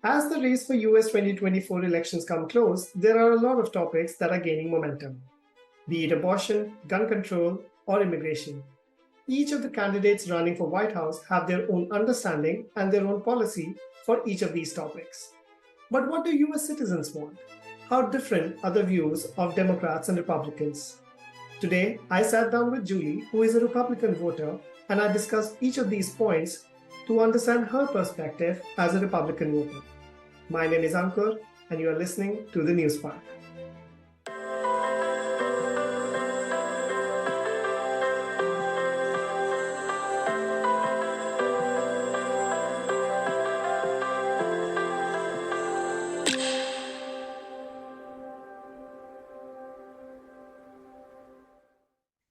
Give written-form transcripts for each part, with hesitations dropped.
As the race for US 2024 elections come close, there are a lot of topics that are gaining momentum, be it abortion, gun control, or immigration. Each of the candidates running for White House have their own understanding and their own policy for each of these topics. But what do US citizens want? How different are the views of Democrats and Republicans? Today, I sat down with Julie, who is a Republican voter, and I discussed each of these points to understand her perspective as a Republican voter. My name is Ankur, and you are listening to the News Park.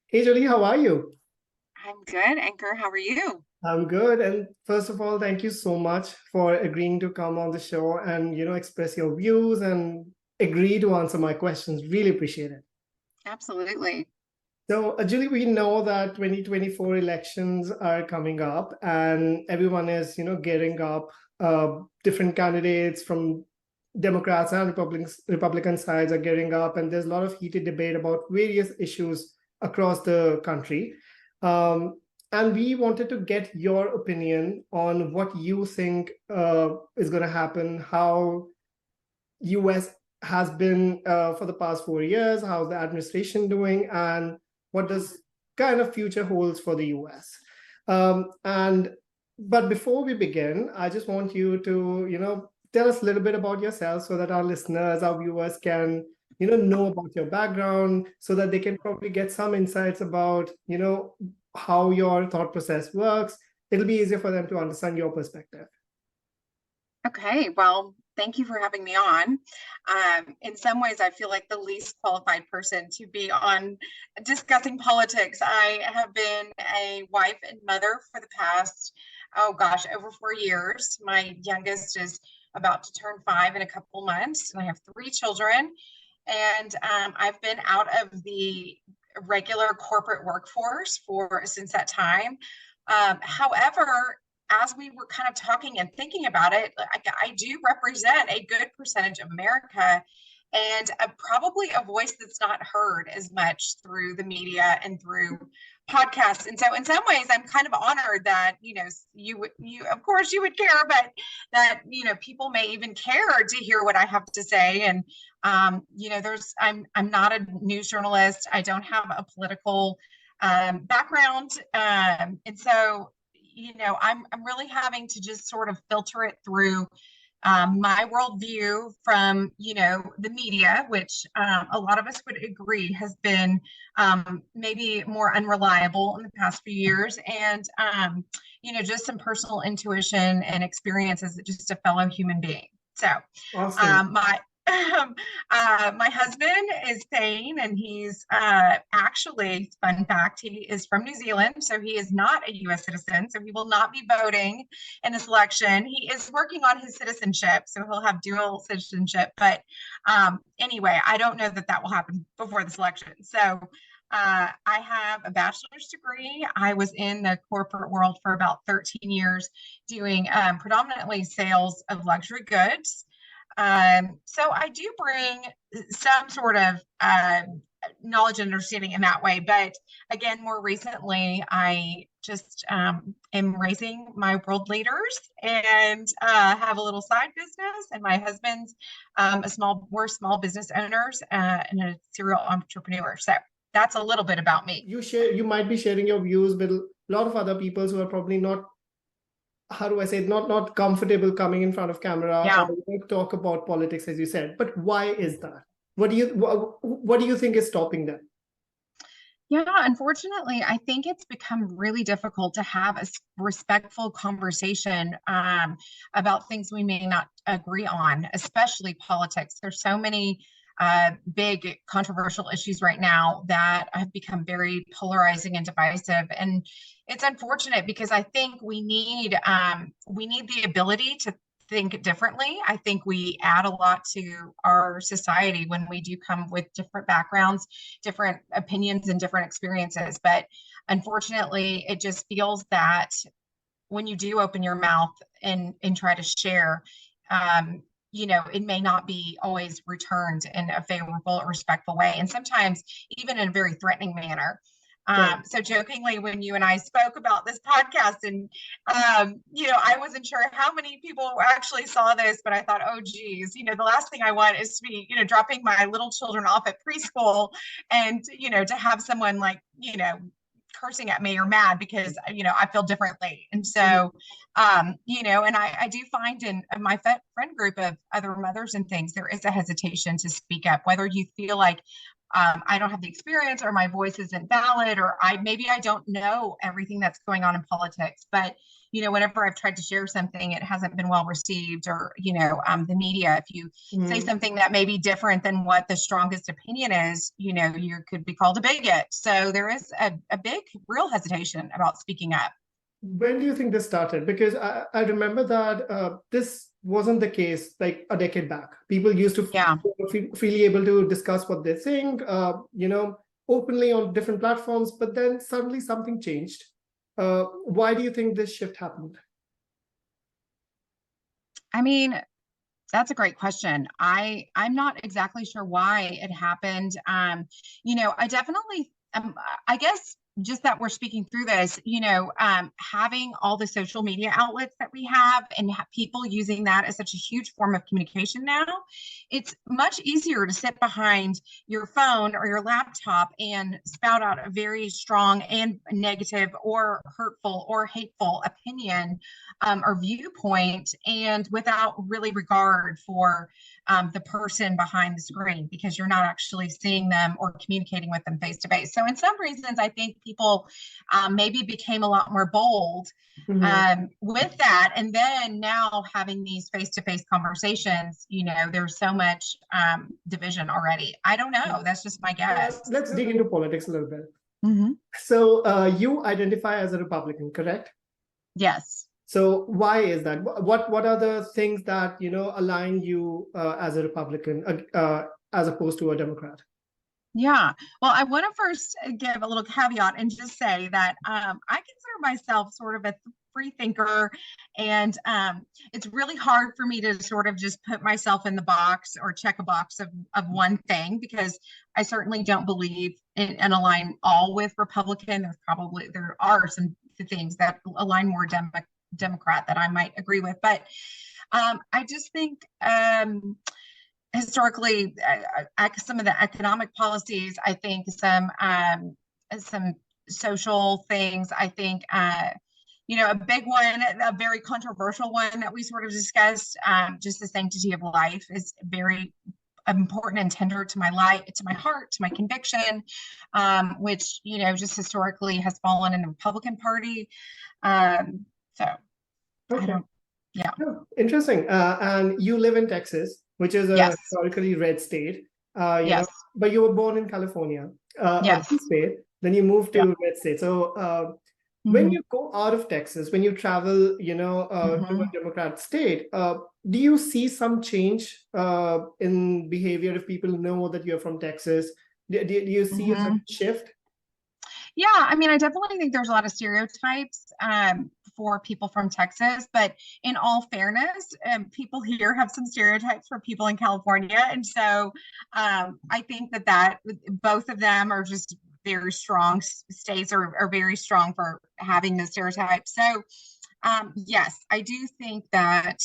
Hey, Julie, how are you? I'm good, Anchor. How are you? I'm good. And first of all, thank you so much for agreeing to come on the show and, express your views and agree to answer my questions. Really appreciate it. Absolutely. So, Julie, we know that 2024 elections are coming up and everyone is, gearing up. Different candidates from Democrats and Republican sides are gearing up, and there's a lot of heated debate about various issues across the country. And we wanted to get your opinion on what you think is going to happen, how US has been for the past 4 years, how's the administration doing, and what does kind of future holds for the US. But before we begin, I just want you to, tell us a little bit about yourself so that our listeners, our viewers can, know about your background so that they can probably get some insights about, how your thought process works. It'll be easier for them to understand your perspective. Okay. Well, thank you for having me on. In some ways, I feel like the least qualified person to be on discussing politics. I have been a wife and mother for the past, over 4 years. My youngest is about to turn 5 in a couple months, and I have 3 children. And I've been out of the regular corporate workforce since that time. However, as we were kind of talking and thinking about it, I do represent a good percentage of America, and probably a voice that's not heard as much through the media and through podcasts. And so in some ways, I'm kind of honored that, you of course you would care, but that, people may even care to hear what I have to say. And, I'm not a news journalist. I don't have a political background. And so, I'm really having to just sort of filter it through my worldview from, the media, which a lot of us would agree has been maybe more unreliable in the past few years, and, just some personal intuition and experience as just a fellow human being. So Awesome. my husband is sane, and he's actually, fun fact, he is from New Zealand, so he is not a U.S. citizen, so he will not be voting in this election. He is working on his citizenship, so he'll have dual citizenship. But anyway, I don't know that that will happen before this election. So I have a bachelor's degree. I was in the corporate world for about 13 years doing predominantly sales of luxury goods. So I do bring some sort of knowledge and understanding in that way. But again, more recently, I just am raising my world leaders and have a little side business. And my husband's we're small business owners and a serial entrepreneur. So that's a little bit about me. You might be sharing your views with a lot of other people who are probably not, how do I say it, not comfortable coming in front of camera or talk about politics, as you said. But why is that? What do you think is stopping them? Yeah, unfortunately, I think it's become really difficult to have a respectful conversation about things we may not agree on, especially politics. There's so many big controversial issues right now that have become very polarizing and divisive. And it's unfortunate because I think we need the ability to think differently. I think we add a lot to our society when we do come with different backgrounds, different opinions, and different experiences. But unfortunately, it just feels that when you do open your mouth and try to share, it may not be always returned in a favorable or respectful way, and sometimes even in a very threatening manner. Right. So jokingly, when you and I spoke about this podcast, and I wasn't sure how many people actually saw this, but I thought, oh geez, the last thing I want is to be, dropping my little children off at preschool, and to have someone like, cursing at me or mad because I feel differently. And so and I do find in my friend group of other mothers and things, there is a hesitation to speak up, whether you feel like I don't have the experience, or my voice isn't valid, or maybe I don't know everything that's going on in politics. But whenever I've tried to share something, it hasn't been well received, or the media. If you say something that may be different than what the strongest opinion is, you could be called a bigot. So there is a big, real hesitation about speaking up. When do you think this started? Because I remember that this wasn't the case like a decade back. People used to feel freely able to discuss what they think, openly on different platforms. But then suddenly something changed. Why do you think this shift happened? I mean, that's a great question. I'm not exactly sure why it happened. I definitely, I guess, just that we're speaking through this, having all the social media outlets that we have, and people using that as such a huge form of communication now, it's much easier to sit behind your phone or your laptop and spout out a very strong and negative or hurtful or hateful opinion or viewpoint, and without really regard for the person behind the screen, because you're not actually seeing them or communicating with them face to face. So in some reasons, I think people maybe became a lot more bold with that. And then now having these face to face conversations, there's so much division already. I don't know. That's just my guess. Let's dig into politics a little bit. Mm-hmm. So you identify as a Republican, correct? Yes. So why is that? What are the things that align you as a Republican as opposed to a Democrat? Yeah. Well, I want to first give a little caveat and just say that I consider myself sort of a free thinker, and it's really hard for me to sort of just put myself in the box or check a box of one thing, because I certainly don't believe and align all with Republican. There are some things that align more Democrat that I might agree with, but I just think historically, some of the economic policies, I think some social things, I think a big one, a very controversial one that we sort of discussed, just the sanctity of life is very important and tender to my life, to my heart, to my conviction, which just historically has fallen in the Republican Party. So Okay. I don't, yeah. Oh, interesting. And you live in Texas, which is a historically red state. Yes. But you were born in California, a blue state. Then you moved to red state. So when you go out of Texas, when you travel, to a Democrat state, do you see some change in behavior if people know that you're from Texas? Do you see a certain shift? Yeah, I mean, I definitely think there's a lot of stereotypes for people from Texas, but in all fairness, people here have some stereotypes for people in California. And so I think that both of them are just very strong states, are very strong for having the stereotypes. So yes, I do think that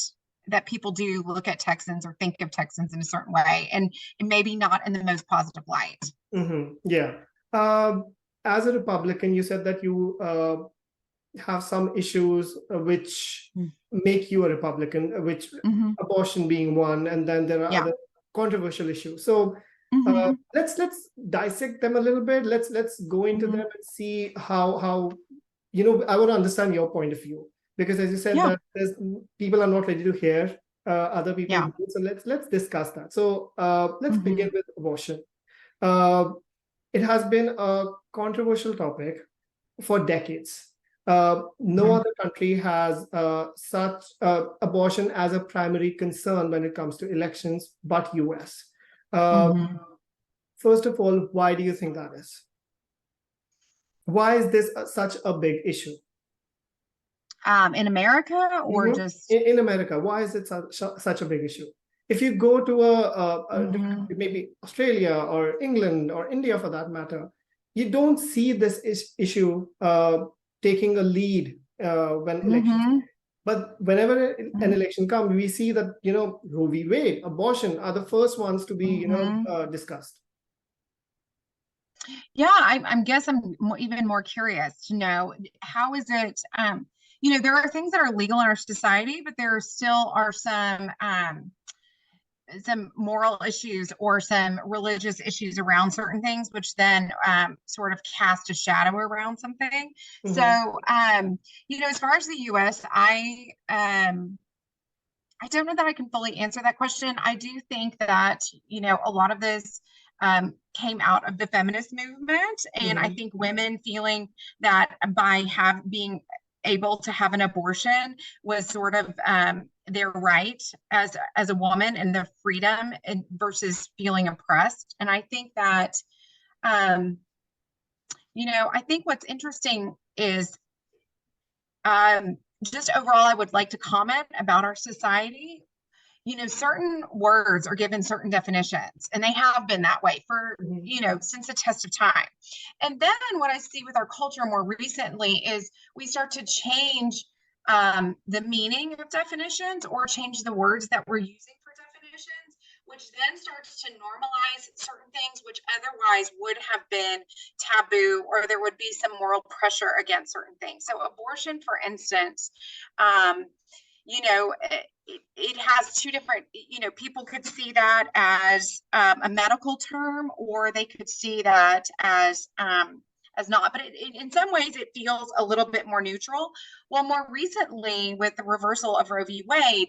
people do look at Texans or think of Texans in a certain way, and maybe not in the most positive light. Yeah. As a Republican, you said that you have some issues which make you a Republican, which abortion being one, and then there are other controversial issues. So let's dissect them a little bit. Let's go into them and see how I want to understand your point of view, because as you said that people are not ready to hear other people. So let's discuss that. So let's begin with abortion. It has been a controversial topic for decades. No other country has such abortion as a primary concern when it comes to elections, but US. First of all, why do you think that is? Why is this such a big issue? In America or just in America? Why is it such a big issue? If you go to a different country, maybe Australia or England or India for that matter, you don't see this issue taking a lead when elections. But whenever an election comes, we see that, Roe v. Wade, abortion are the first ones to be, discussed. Yeah, I guess I'm even more curious to know, how is it, there are things that are legal in our society, but there still are some moral issues or some religious issues around certain things, which then sort of cast a shadow around something. So, as far as the US, I don't know that I can fully answer that question. I do think that, a lot of this came out of the feminist movement. And I think women feeling that by being able to have an abortion was sort of their right as a woman and their freedom versus feeling oppressed. And I think that, I think what's interesting is just overall, I would like to comment about our society. Certain words are given certain definitions, and they have been that way for, since the test of time. And then what I see with our culture more recently is we start to change the meaning of definitions or change the words that we're using for definitions, which then starts to normalize certain things which otherwise would have been taboo, or there would be some moral pressure against certain things. So abortion, for instance, it has two different, people could see that as a medical term, or they could see that as not, but in some ways it feels a little bit more neutral. Well, more recently with the reversal of Roe v. Wade,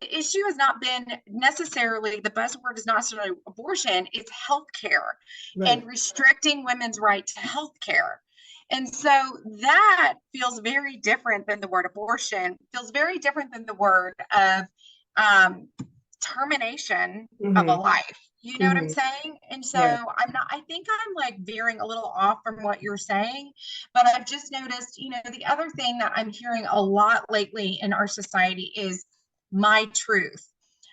the issue has not been necessarily, the buzzword is not necessarily abortion, it's healthcare, and restricting women's right to healthcare. And so that feels very different than the word abortion, feels very different than the word of termination of a life. You know what I'm saying? And so I think I'm like veering a little off from what you're saying, but I've just noticed, the other thing that I'm hearing a lot lately in our society is my truth.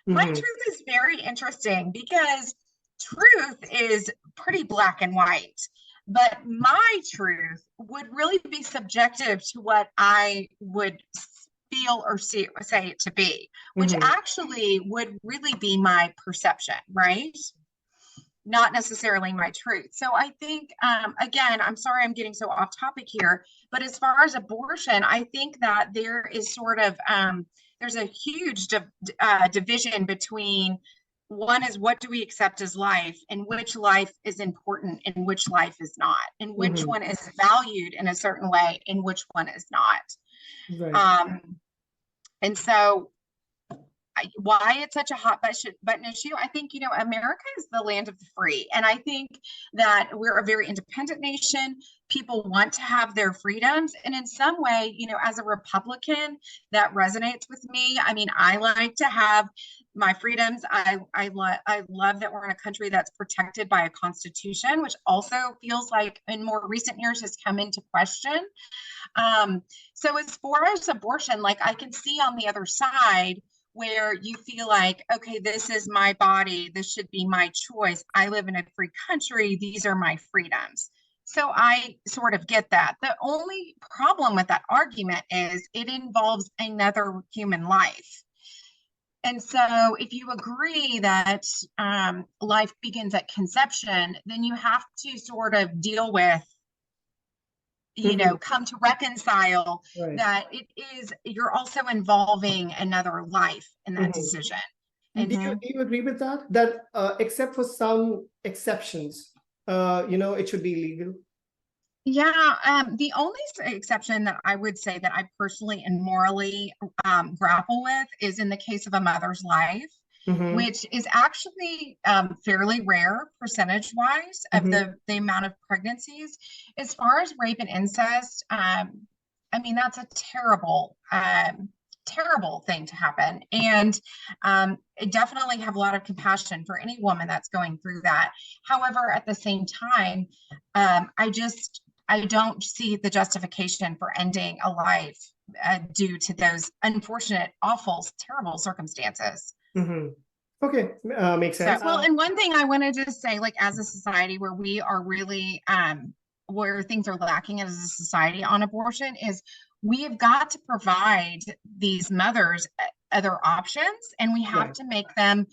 My truth is very interesting because truth is pretty black and white. But my truth would really be subjective to what I would feel or say it to be, which actually would really be my perception, right? Not necessarily my truth. So I think, again, I'm sorry I'm getting so off topic here, but as far as abortion, I think that there is sort of, there's a huge division between, one is what do we accept as life, and which life is important and which life is not, and which one is valued in a certain way and which one is not. And so why it's such a hot button issue, I think, America is the land of the free. And I think that we're a very independent nation. People want to have their freedoms. And in some way, as a Republican, that resonates with me. I mean, I like to have my freedoms. I love that we're in a country that's protected by a constitution, which also feels like in more recent years has come into question. So as far as abortion, like I can see on the other side where you feel like, okay, this is my body, this should be my choice. I live in a free country, these are my freedoms. So I sort of get that. The only problem with that argument is it involves another human life. And so if you agree that life begins at conception, then you have to sort of deal with, come to reconcile that you're also involving another life in that decision. Do you agree with that? That except for some exceptions, it should be legal? Yeah, the only exception that I would say that I personally and morally grapple with is in the case of a mother's life, which is actually fairly rare percentage-wise of the amount of pregnancies. As far as rape and incest, I mean, that's a terrible thing to happen. And I definitely have a lot of compassion for any woman that's going through that. However, at the same time, I don't see the justification for ending a life due to those unfortunate, awful, terrible circumstances. Mhm. Okay, makes So, sense. well, and one thing I want to just say, like, as a society where we are really, where things are lacking as a society on abortion is we have got to provide these mothers other options, and we have Right, to make them,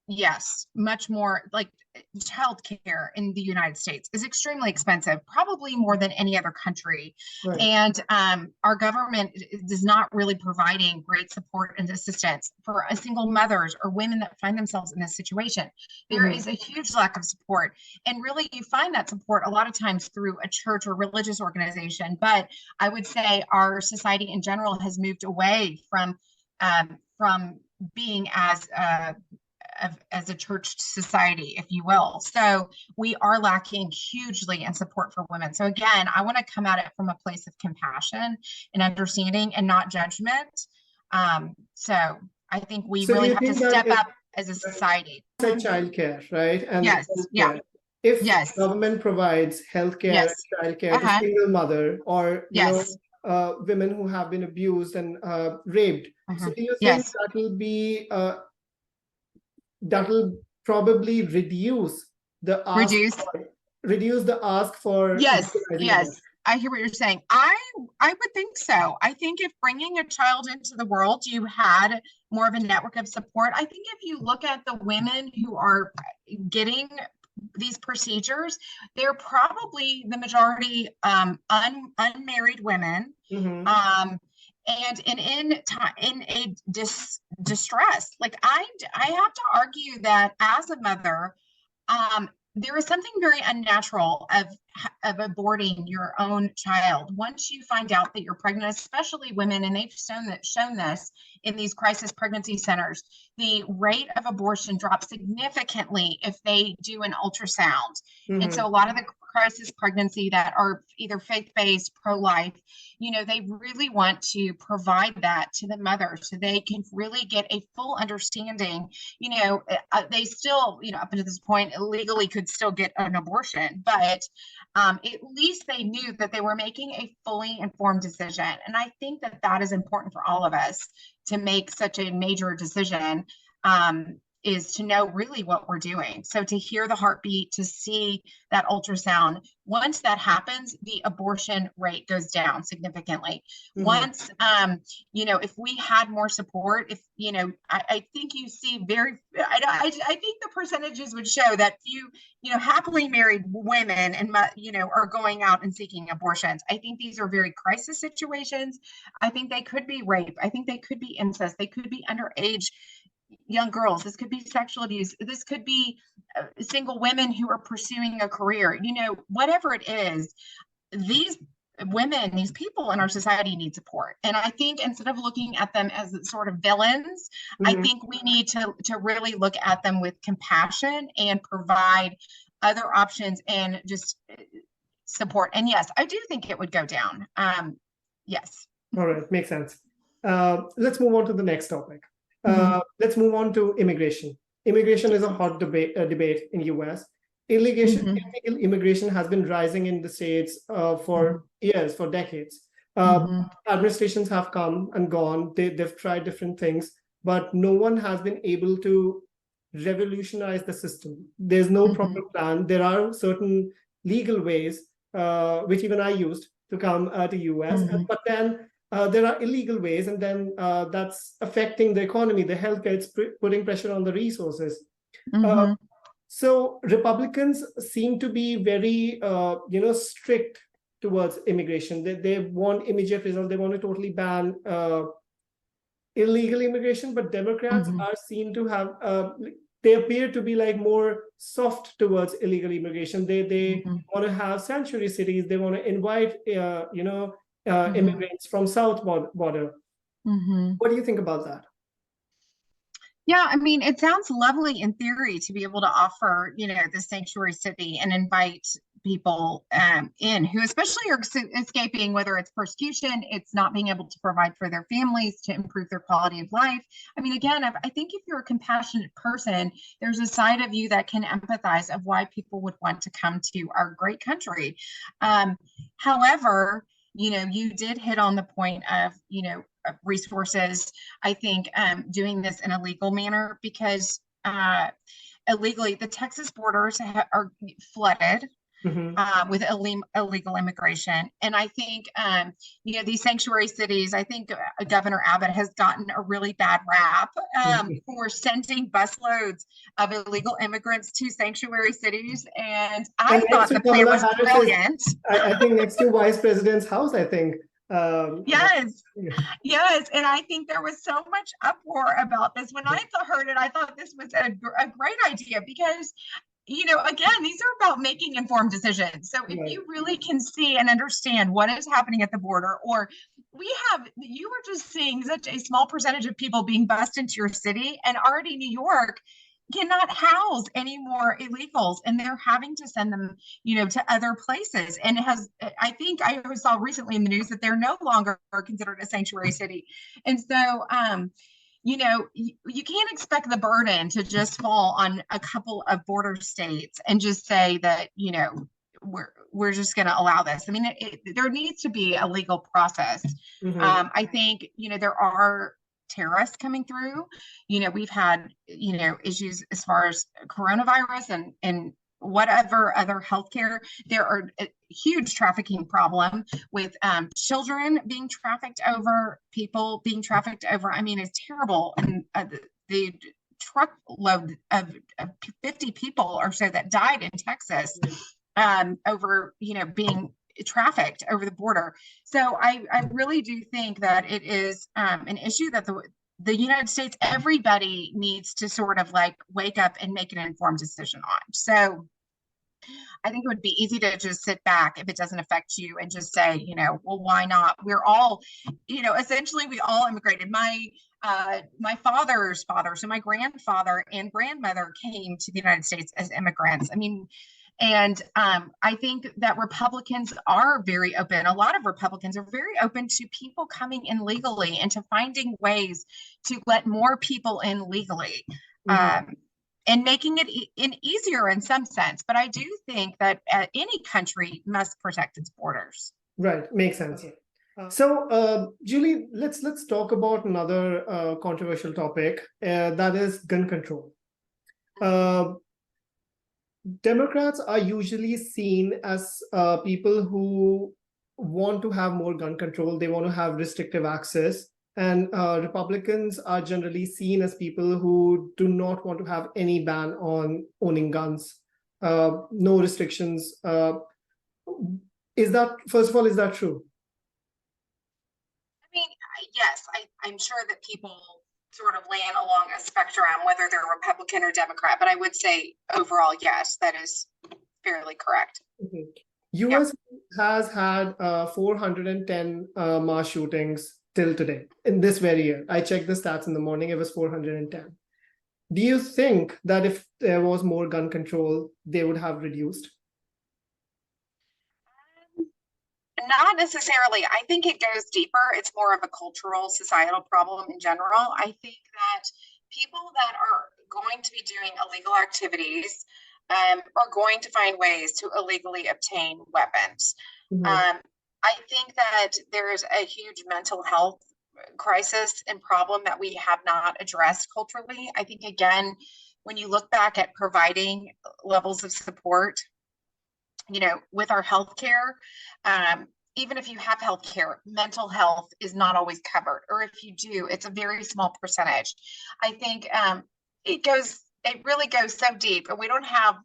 yes, much more like childcare in the United States is extremely expensive, probably more than any other country. right. And our government is not really providing great support and assistance for a single mothers or women that find themselves in this situation. There Mhm. is a huge lack of support. And really, you find that support a lot of times through a church or religious organization. But I would say our society in general has moved away from being as a church society, if you will. So we are lacking hugely in support for women. So again, I want to come at it from a place of compassion and understanding and not judgment. So I think we So do really you have to think that step if, up as a society. said childcare, right, and Yes. Yeah. healthcare, if Yes. government provides healthcare, Yes. childcare to Uh-huh. single mother or Yes. women who have been abused and raped, so Uh-huh. do you think Yes. that will probably Reduce. reduce the ask for Yes, legalizing yes. abortion? I hear what you're saying. I would think so. I think if bringing a child into the world, you had more of a network of support. I think if you look at the women who are getting these procedures, they're probably the majority unmarried women. Mm-hmm. And in a distress. Like I have to argue that as a mother, um, there is something very unnatural of aborting your own child once you find out that you're pregnant, especially women, and they've shown this in these crisis pregnancy centers. The rate of abortion drops significantly if they do an ultrasound. And Mm-hmm. so a lot of the crisis pregnancy that are either faith-based, pro-life, they really want to provide that to the mother so they can really get a full understanding. They still, up until this point, legally could still get an abortion, but at least they knew that they were making a fully informed decision. And I think that that is important for all of us to make such a major decision. Is to know really what we're doing. So to hear the heartbeat, to see that ultrasound, once that happens, the abortion rate goes down significantly. Mm-hmm. Once, if we had more support, I think you see I think the percentages would show that few, happily married women and, are going out and seeking abortions. I think these are very crisis situations. I think they could be rape. I think they could be incest. They could be underage young girls. This could be sexual abuse. This could be single women who are pursuing a career. Whatever it is, these women, these people in our society need support. And I think instead of looking at them as sort of villains, I Mm-hmm. think we need to really look at them with compassion and provide other options and just support. And yes, I do think it would go down. Yes. All right, makes sense. Let's move on to the next topic. Mhm. Let's move on to immigration. Immigration is a hot debate in US. Illegal immigration has been rising in the states for years, for decades. Mhm. Administrations have come and gone. They've tried different things, but no one has been able to revolutionize the system. There's no proper plan. There are certain legal ways, which even I used to come to US, but then there are illegal ways, and then that's affecting the economy, the healthcare. It's putting pressure on the resources. So Republicans seem to be very, strict towards immigration. They want immediate results. They want to totally ban illegal immigration, but Democrats are seen to have. They appear to be like more soft towards illegal immigration. They want to have sanctuary cities. They want to invite, immigrants from south border. What do you think about that? Yeah, I mean, it sounds lovely in theory to be able to offer, the sanctuary city and invite people in who especially are escaping, whether it's persecution, it's not being able to provide for their families to improve their quality of life. I mean, again, I think if you're a compassionate person, there's a side of you that can empathize of why people would want to come to our great country. However, you did hit on the point of, resources. I think doing this in a legal manner, because illegally, the Texas borders are flooded Mhm. with illegal immigration. And I think, these sanctuary cities, I think Governor Abbott has gotten a really bad rap Mhm. for sending busloads of illegal immigrants to sanctuary cities. And I And next thought to the plan Kamala was Harris is, brilliant. I think next to Vice President's house, I think. Yes. Yeah. Yes, and I think there was so much uproar about this. When I heard it, I thought this was a great idea because, again, these are about making informed decisions. So if Right. you really can see and understand what is happening at the border, or you were just seeing such a small percentage of people being bussed into your city, and already New York cannot house any more illegals, and they're having to send them, to other places. And I think I saw recently in the news that they're no longer considered a sanctuary city. And so, you can't expect the burden to just fall on a couple of border states and just say that, we're just going to allow this. I mean, there needs to be a legal process. Mhm. I think, there are terrorists coming through. We've had, issues as far as coronavirus and whatever other healthcare. There are a huge trafficking problem with children being trafficked over, people being trafficked over. I mean, it's terrible. And the truckload of 50 people or so that died in Texas over, being trafficked over the border. So I really do think that it is an issue that the United States, everybody needs to sort of like wake up and make an informed decision on. So I think it would be easy to just sit back if it doesn't affect you and just say, well, why not? We're all, essentially we all immigrated. My father's father, so my grandfather and grandmother came to the United States as immigrants. I mean, and I think that Republicans are very open. A lot of Republicans are very open to people coming in legally and to finding ways to let more people in legally. Mhm. And making it easier in some sense. But I do think that any country must protect its borders. Right. Makes sense. So, Julie, let's talk about another controversial topic, that is gun control. Uh, Democrats are usually seen as people who want to have more gun control. They want to have restrictive access. And Republicans are generally seen as people who do not want to have any ban on owning guns, no restrictions. Is that, first of all, is that true? I mean, yes, I'm sure that people sort of land along a spectrum, whether they're Republican or Democrat, but I would say overall, yes, that is fairly correct. Mhm. Yeah. US has had 410 mass shootings till today, in this very year. I checked the stats in the morning, it was 410. Do you think that if there was more gun control, they would have reduced? Not necessarily. I think it goes deeper. It's more of a cultural, societal problem in general. I think that people that are going to be doing illegal activities are going to find ways to illegally obtain weapons. Mhm. I think that there's a huge mental health crisis and problem that we have not addressed culturally. I think, again, when you look back at providing levels of support, with our healthcare, even if you have healthcare, mental health is not always covered, or if you do, it's a very small percentage. I think it really goes so deep, and we don't have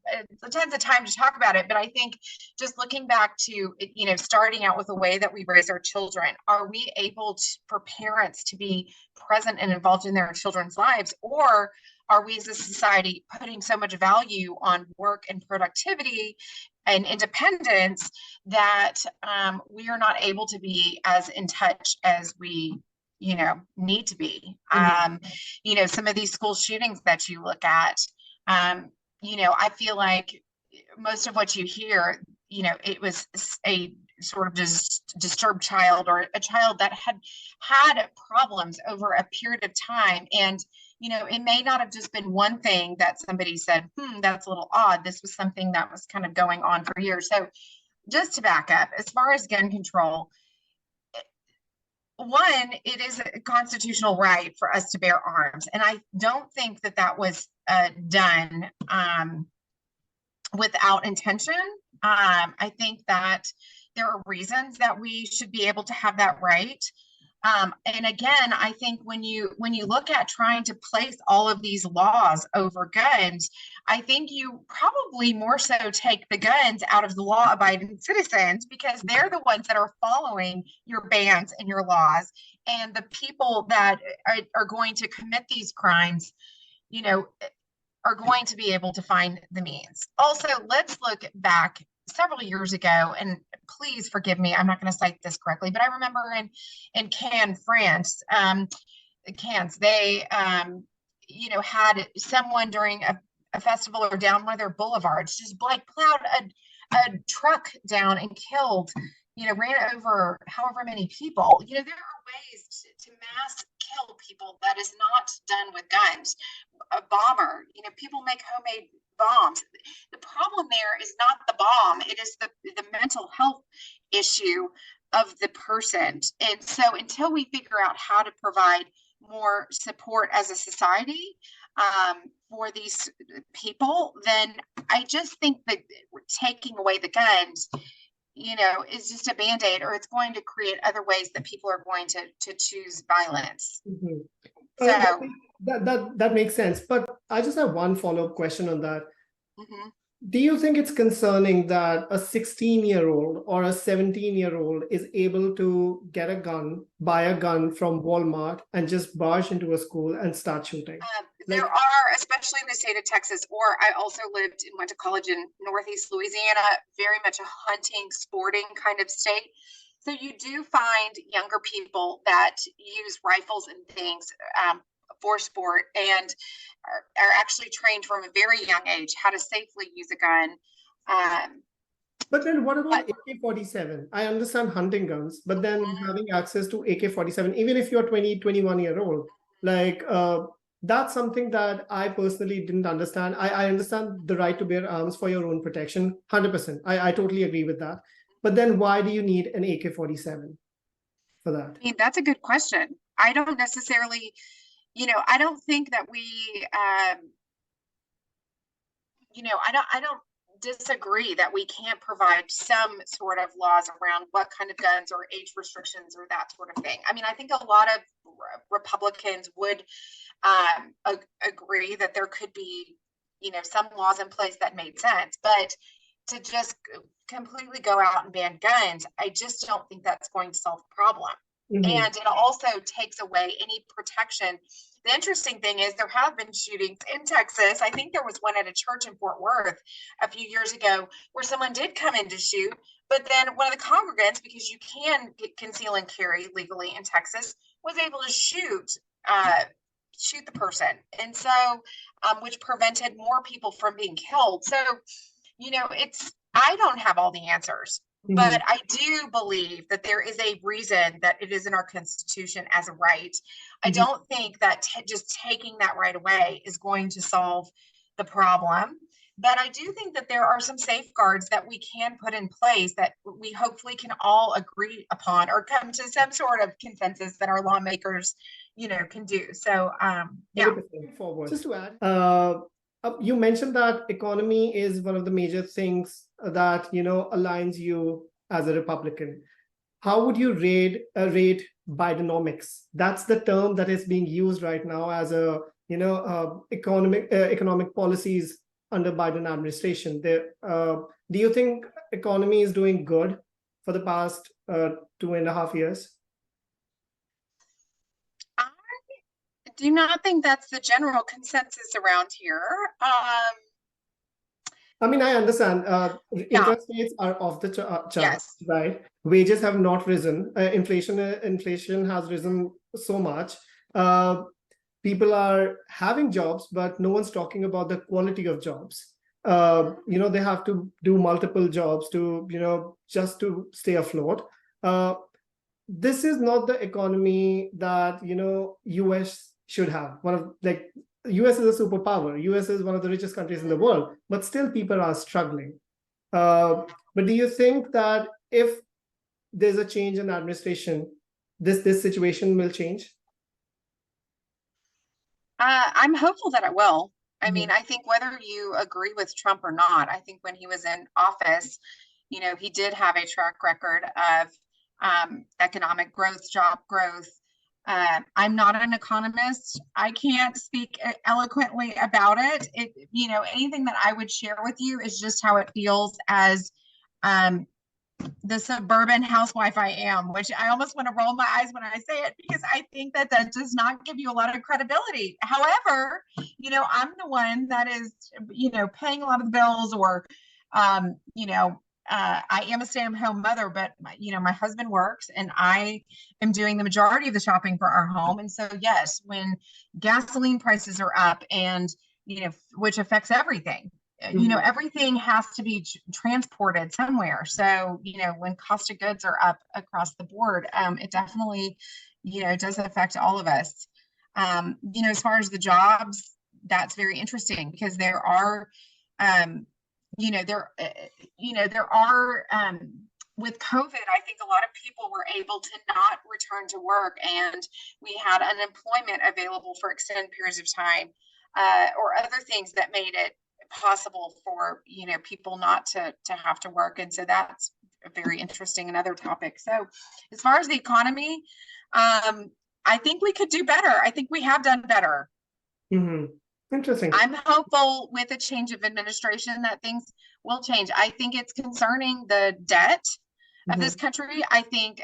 tons of time to talk about it. But I think just looking back to, starting out with the way that we raise our children, are we able for parents to be present and involved in their children's lives, or are we as a society putting so much value on work and productivity and independence that we are not able to be as in touch as we need to be? Some of these school shootings that you look at, I feel like most of what you hear, it was a sort of disturbed child, or a child that had problems over a period of time. And it may not have just been one thing that somebody said, that's a little odd. This was something that was kind of going on for years. So just to back up, as far as gun control, one, it is a constitutional right for us to bear arms. And I don't think that that was done without intention. I think that there are reasons that we should be able to have that right. And again, I think when you look at trying to place all of these laws over guns, I think you probably more so take the guns out of the law-abiding citizens, because they're the ones that are following your bans and your laws. And the people that are going to commit these crimes, you know, are going to be able to find the means. Also, let's look back several years ago, and please forgive me, I'm not going to cite this correctly, but I remember in Cannes, France, Cannes, they you know, had someone during a festival or down one of their boulevards just like plowed a truck down and killed, you know, ran over however many people. You know, there are ways to mass kill people that is not done with guns. A bomber, you know, people make homemade bombs. The problem there is not the bomb, it is the mental health issue of the person. And so until we figure out how to provide more support as a society for these people, then I just think that taking away the guns, you know, is just a band-aid, or it's going to create other ways that people are going to choose violence. Mhm. So That makes sense. But I just have one follow-up question on that. mhm. Do you think it's concerning that a 16-year-old or a 17-year-old is able to get a gun, buy a gun from Walmart, and just barge into a school and start shooting? There are, especially in the state of Texas, or I also lived and went to college in Northeast Louisiana, very much a hunting, sporting kind of state. So you do find younger people that use rifles and things for sport, and are actually trained from a very young age how to safely use a gun. But then what about But- AK-47? I understand hunting guns, but then Mhm. having access to AK-47, even if you're 20, 21-year-old, like that's something that I personally didn't understand. I understand the right to bear arms for your own protection, 100%. I totally agree with that. But then why do you need an AK-47 for that? I mean, that's a good question. I don't necessarily, you know, I don't think that we, you know, I don't disagree that we can't provide some sort of laws around what kind of guns or age restrictions or that sort of thing. I mean, I think a lot of Republicans would agree that there could be, you know, some laws in place that made sense, but to just completely go out and ban guns, I just don't think that's going to solve the problem. Mhm. And it also takes away any protection. The interesting thing is there have been shootings in Texas. I think there was one at a church in Fort Worth a few years ago where someone did come in to shoot, but then one of the congregants, because you can conceal and carry legally in Texas, was able to shoot the person, and so which prevented more people from being killed. So, you know, I don't have all the answers. But I do believe that there is a reason that it is in our Constitution as a right. I don't think that just taking that right away is going to solve the problem. But I do think that there are some safeguards that we can put in place that we hopefully can all agree upon or come to some sort of consensus that our lawmakers, you know, can do. So, yeah. Forward. Just to add, you mentioned that economy is one of the major things that, you know, aligns you as a Republican. How would you rate Bidenomics? That's the term that is being used right now as a, you know, economic policies under Biden administration. Do you think economy is doing good for the past 2.5 years? I do not think that's the general consensus around here. I mean, I understand interest rates are off the chart, Yes. right? Wages have not risen. Inflation has risen so much. People are having jobs, but no one's talking about the quality of jobs. You know, they have to do multiple jobs to, you know, just to stay afloat. This is not the economy that, you know, US should have. One of, like, US is a superpower. US is one of the richest countries in the world, but still people are struggling. But do you think that if there's a change in administration, this situation will change? I'm hopeful that it will. I Mhm. mean, I think whether you agree with Trump or not, I think when he was in office, he did have a track record of economic growth, job growth. I'm not an economist. I can't speak eloquently about it. Anything that I would share with you is just how it feels as um, the suburban housewife I am, which I almost want to roll my eyes when I say it, because I think that does not give you a lot of credibility. However, I'm the one that is, paying a lot of the bills, or, I am a stay-at-home mother, but my husband works and I am doing the majority of the shopping for our home. And so, yes, when gasoline prices are up and, which affects everything, everything has to be transported somewhere. So, when cost of goods are up across the board, it definitely, does affect all of us. As far as the jobs, that's very interesting, because there are, with COVID, I think a lot of people were able to not return to work, and we had unemployment available for extended periods of time, or other things that made it possible for people not to have to work. And so that's very interesting, another topic. So as far as the economy, I think we could do better. I think we have done better. Interesting. I'm hopeful with a change of administration that things will change. I think it's concerning the debt of this country. I think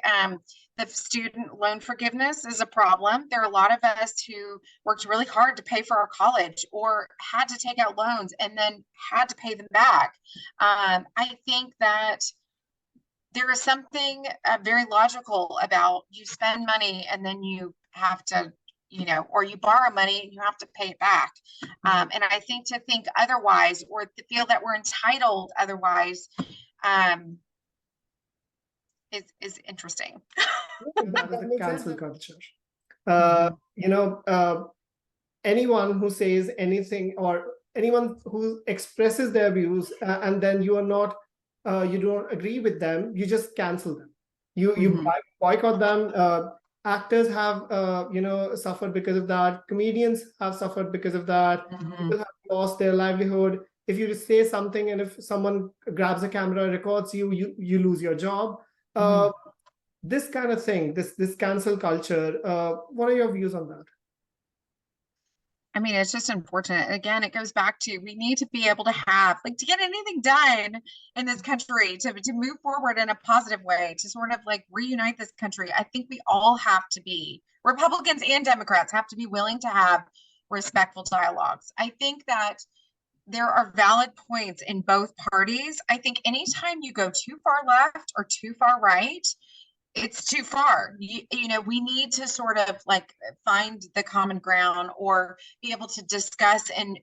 the student loan forgiveness is a problem. There are a lot of us who worked really hard to pay for our college, or had to take out loans and then had to pay them back. I think that there is something very logical about you spend money and then you have to, or you borrow money and you have to pay it back. And I think to think otherwise, or to feel that we're entitled otherwise, is interesting. That is the cancel culture. Anyone who says anything, or anyone who expresses their views, and then you don't agree with them, you just cancel them. You boycott them. Actors have suffered because of that. Comedians have suffered because of that. People have lost their livelihood. If you say something and if someone grabs a camera, records you lose your job. This kind of thing, this cancel culture, what are your views on that? I mean, it's just unfortunate. Again, it goes back to, we need to be able to have, like, to get anything done in this country, to move forward in a positive way, to sort of like reunite this country. I think we all have to be, Republicans and Democrats have to be willing to have respectful dialogues. I think that there are valid points in both parties. I think anytime you go too far left or too far right, it's too far. We need to sort of like find the common ground, or be able to discuss and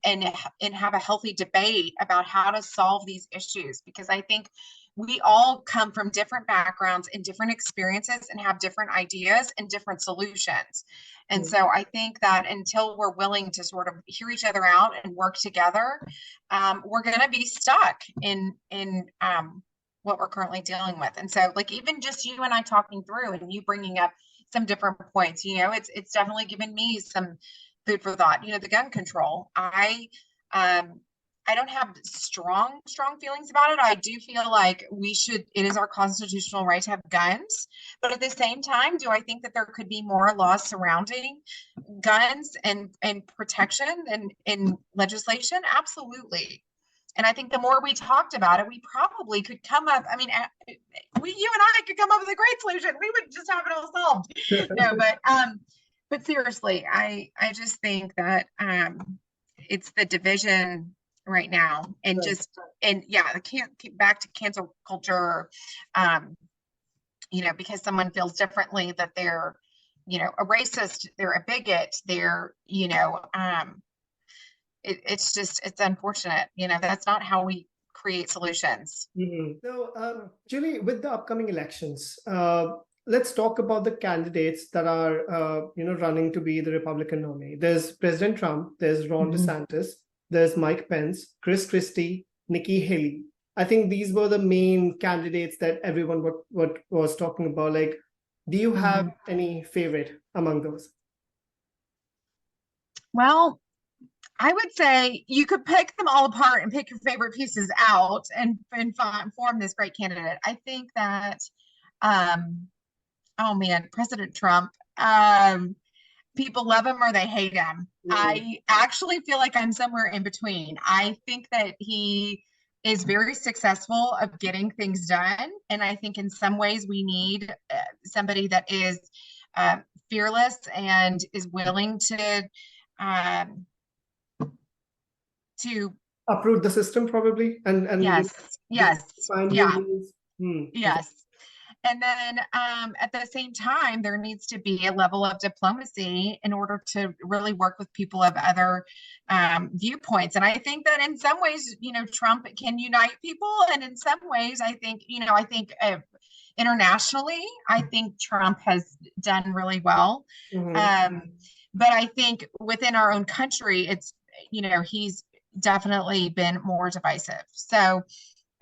have a healthy debate about how to solve these issues, because I think we all come from different backgrounds and different experiences and have different ideas and different solutions. And so I think that until we're willing to sort of hear each other out and work together, we're going to be stuck in what we're currently dealing with. And so, like, even just you and I talking through and you bringing up some different points, it's definitely given me some food for thought. The gun control, I don't have strong feelings about it. I do feel like it is our constitutional right to have guns, but at the same time, do I think that there could be more laws surrounding guns and protection and in legislation? Absolutely. And I think the more we talked about it, we probably could come up. I mean, you and I could come up with a great solution. We would just have it all solved. No, but seriously, I just think that it's the division right now, and back to cancel culture. Because someone feels differently, that they're, a racist, they're a bigot, they're, it's unfortunate. That's not how we create solutions. So, Julie, with the upcoming elections, let's talk about the candidates that are, running to be the Republican nominee. There's President Trump, there's Ron DeSantis, there's Mike Pence, Chris Christie, Nikki Haley. I think these were the main candidates that everyone was talking about. Like, Do you have Mhm. any favorite among those? Well, I would say you could pick them all apart and pick your favorite pieces out and form this great candidate. I think that, um, oh man, President Trump, people love him or they hate him. Mm, I actually feel like I'm somewhere in between. I think that he is very successful of getting things done, and I think in some ways we need somebody that is uh, fearless and is willing um, to uproot the system probably and yes, yes, find new yeah, means. Hmm. Okay. yes. And then at the same time, there needs to be a level of diplomacy in order to really work with people of other viewpoints. And I think that in some ways, Trump can unite people. And in some ways, I think internationally, I think Trump has done really well. Mhm. Um, but I think within our own country, he's definitely been more divisive. So,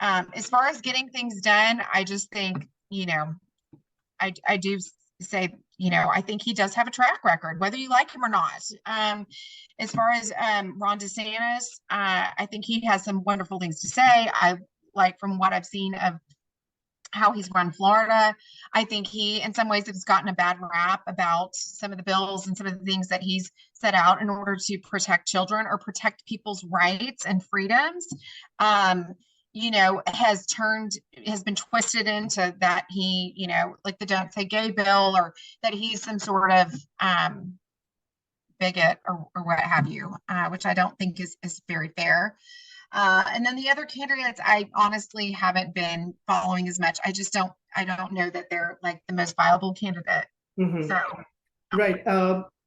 as far as getting things done, I just think, I do say, I think he does have a track record, whether you like him or not. As far as Ron DeSantis, I think he has some wonderful things to say. I like from what I've seen of how he's run Florida. I think he, in some ways, has gotten a bad rap about some of the bills and some of the things that he's set out in order to protect children or protect people's rights and freedoms. Um, has been twisted into that he, like the Don't Say Gay bill, or that he's some sort of bigot or what have you, which I don't think is very fair. And then the other candidates, I honestly haven't been following as much. I don't know that they're like the most viable candidate. Mhm. So, Right.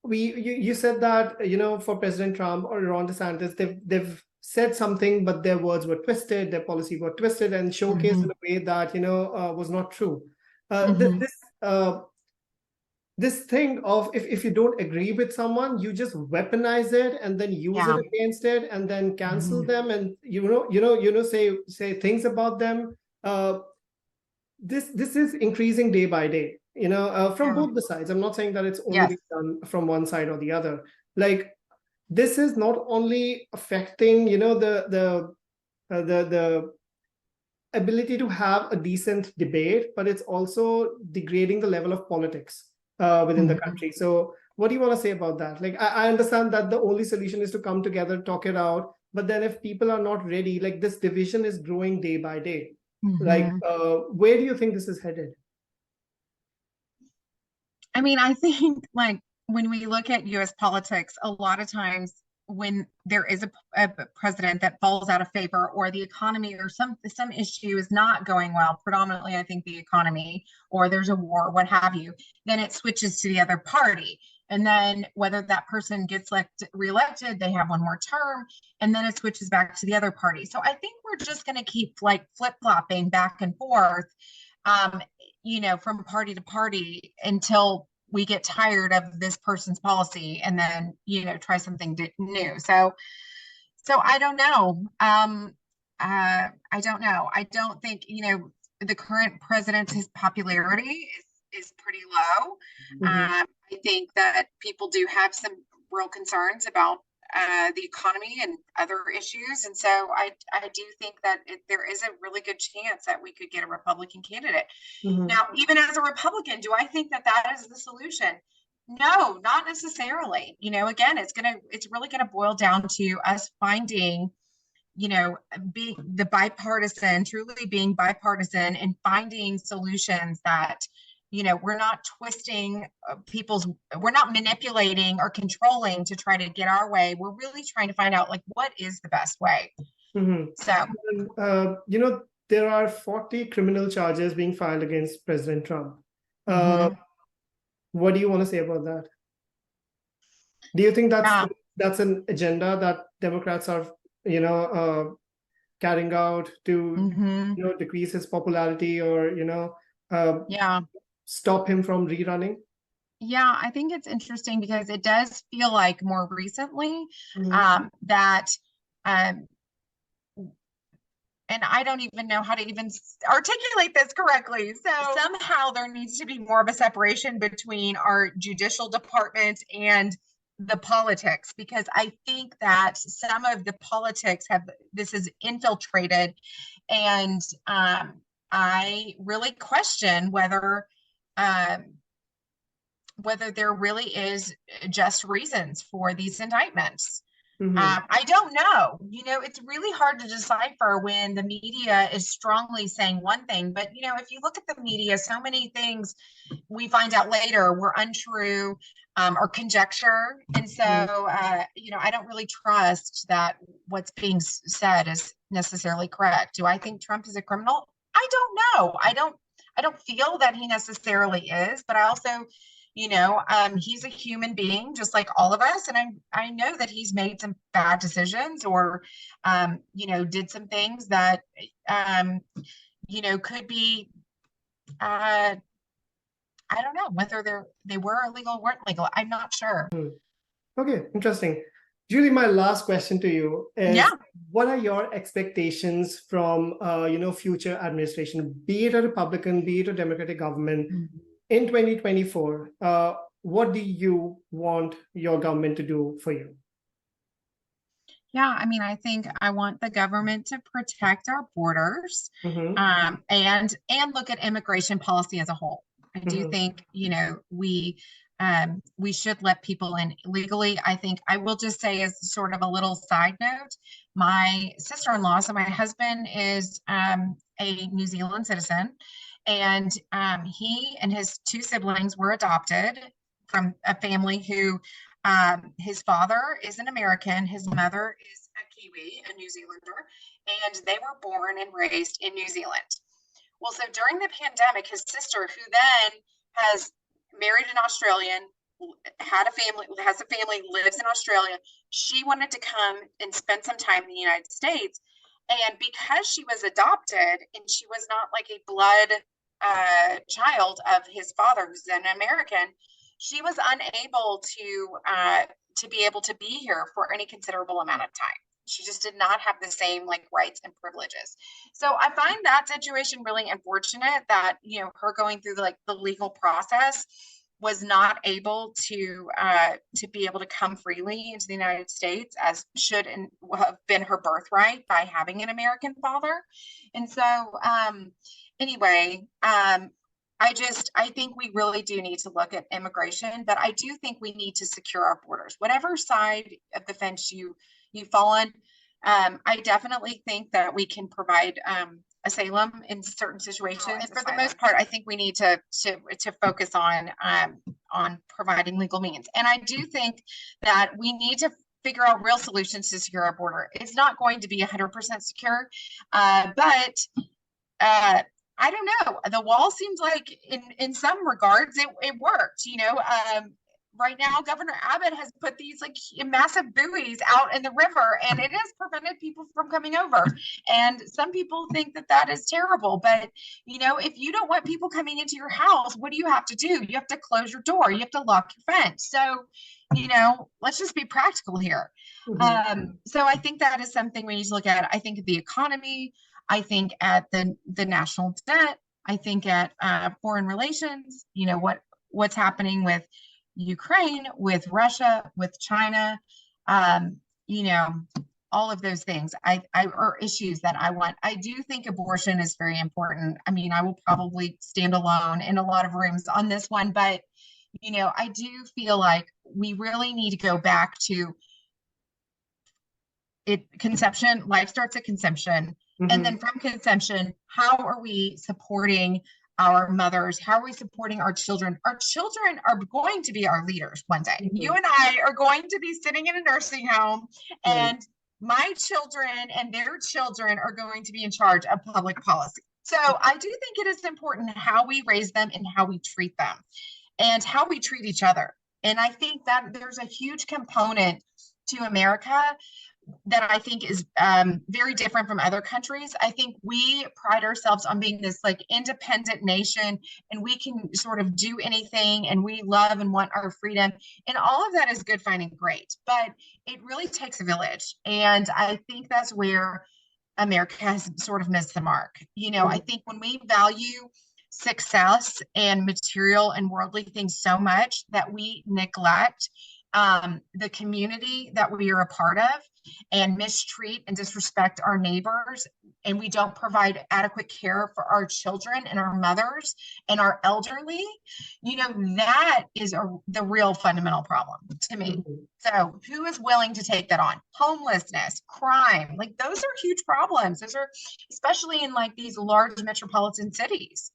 You said that, for President Trump or Ron DeSantis, they've said something, but their words were twisted, their policy were twisted and showcased in mhm, a way that, was not true. mhm, This thing of if you don't agree with someone, you just weaponize it and then use it yeah, against it and then cancel mhm, them and say things about them. Uh, this is increasing day by day, from yeah, both the sides. I'm not saying that it's only yes, being done from one side or the other. Like, this is not only affecting, the ability to have a decent debate, but it's also degrading the level of politics within the mhm. country. So what do you want to say about that? Like, I understand that the only solution is to come together, talk it out, but then if people are not ready, like, this division is growing day by day. Like, Mhm. where do you think this is headed? I mean, I think like when we look at US politics, a lot of times when there is a president that falls out of favor, or the economy or some issue is not going well, predominantly I think the economy, or there's a war, what have you, then it switches to the other party. And then whether that person gets reelected, they have one more term, and then it switches back to the other party. So I think we're just going to keep like flip-flopping back and forth, um, from party to party until we get tired of this person's policy and then, try something new. So I don't know. I don't know. I don't think, the current president, his popularity is pretty low. Mhm. I think that people do have some real concerns about the economy and other issues. And so I do think that there is a really good chance that we could get a Republican candidate. Mhm. Now, even as a Republican, do I think that that is the solution? No, not necessarily. Again, it's really gonna boil down to us finding, being the bipartisan, truly being bipartisan, and finding solutions that, we're not twisting we're not manipulating or controlling to try to get our way. We're really trying to find out like what is the best way. Mhm. So, And, there are 40 criminal charges being filed against President Trump. Uh, mhm. what do you want to say about that? Do you think uh, that's an agenda that Democrats are, carrying out to, mhm. decrease his popularity or, uh, Yeah. stop him from rerunning? Yeah, I think it's interesting because it does feel like more recently Mhm. that um, and I don't even know how to even articulate this correctly. So somehow there needs to be more of a separation between our judicial department and the politics, because I think that some of the politics this is infiltrated, and I really question um, whether there really is just reasons for these indictments. I don't know. It's really hard to decipher when the media is strongly saying one thing, but if you look at the media, so many things we find out later were untrue, or conjecture. And so, I don't really trust that what's being said is necessarily correct. Do I think Trump is a criminal? I don't know. I don't feel that he necessarily is, but I also, he's a human being just like all of us. And I know that he's made some bad decisions, or, did some things that, could be, I don't know whether they were illegal or weren't legal. I'm not sure. Okay, interesting. Julie, my last question to you is, what are your expectations from, future administration, be it a Republican, be it a Democratic government, in 2024? What do you want your government to do for you? Yeah, I mean, I think I want the government to protect our borders, and look at immigration policy as a whole. I do think, we should let people in legally. I think I will just say, as sort of a little side note, my sister-in-law, so my husband is a New Zealand citizen, and he and his two siblings were adopted from a family who, his father is an American, his mother is a Kiwi, a New Zealander, and they were born and raised in New Zealand. Well, so during the pandemic, his sister, who then has married an Australian, has a family, lives in Australia, she wanted to come and spend some time in the United States. And because she was adopted and she was not like a blood child of his father, who's an American, she was unable to be able to be here for any considerable amount of time. She just did not have the same rights and privileges. So I find that situation really unfortunate, that her going through the legal process was not able to be able to come freely into the United States, as should and have been her birthright by having an American father. And so anyway, I think we really do need to look at immigration, but I do think we need to secure our borders. Whatever side of the fence you fall on, I definitely think that we can provide asylum in certain situations. And for the most part, I think we need to focus on providing legal means. And I do think that we need to figure out real solutions to secure our border. It's not going to be 100% secure, but I don't know. The wall seems like in some regards it worked. Right now, Governor Abbott has put these massive buoys out in the river, and it has prevented people from coming over. And some people think that is terrible. But, if you don't want people coming into your house, what do you have to do? You have to close your door. You have to lock your fence. So, let's just be practical here. So I think that is something we need to look at. I think of the economy. I think at the national debt. I think at foreign relations. What's happening with Ukraine, with Russia, with China, all of those things are issues that I want. I do think abortion is very important. I mean, I will probably stand alone in a lot of rooms on this one, but I do feel like we really need to go back to conception. Life starts at conception. And then from conception, how are we supporting our mothers? How are we supporting our children? Our children are going to be our leaders one day. You and I are going to be sitting in a nursing home, and my children and their children are going to be in charge of public policy. So I do think it is important how we raise them and how we treat them and how we treat each other. And I think that there's a huge component to America that I think is very different from other countries. I think we pride ourselves on being this independent nation, and we can sort of do anything, and we love and want our freedom, and all of that is good, fine, and great, but it really takes a village. And I think that's where America has sort of missed the mark. You know, I think when we value success and material and worldly things so much that we neglect the community that we are a part of and mistreat and disrespect our neighbors, and we don't provide adequate care for our children and our mothers and our elderly, you know, that is the real fundamental problem to me. So who is willing to take that on? Homelessness, crime, like those are huge problems. Those are especially in like these large metropolitan cities.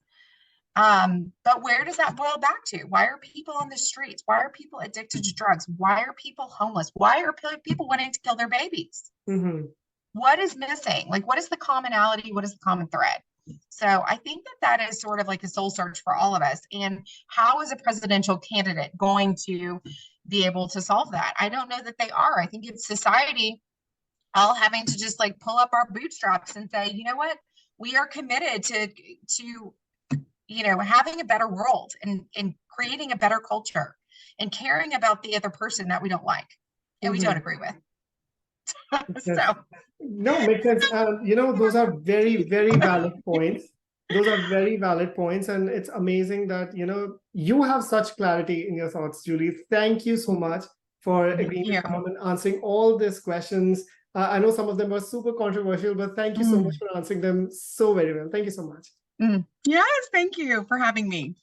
But where does that boil back to? Why are people on the streets? Why are people addicted to drugs? Why are people homeless? Why are people wanting to kill their babies? What is missing? Like, what is the commonality? What is the common thread? So I think that is sort of like a soul search for all of us. And how is a presidential candidate going to be able to solve that? I don't know that they are. I think it's society all having to just like pull up our bootstraps and say, you know what, we are committed to you know, having a better world and creating a better culture and caring about the other person that we don't like and we don't agree with. So no, makes sense. You know, those are very, very valid points. Those are very valid points. And it's amazing that, you know, you have such clarity in your thoughts, Julie. Thank you so much for agreeing to come and answering all these questions. I know some of them were super controversial, but thank you so much for answering them so very well. Thank you so much. Yes, thank you for having me.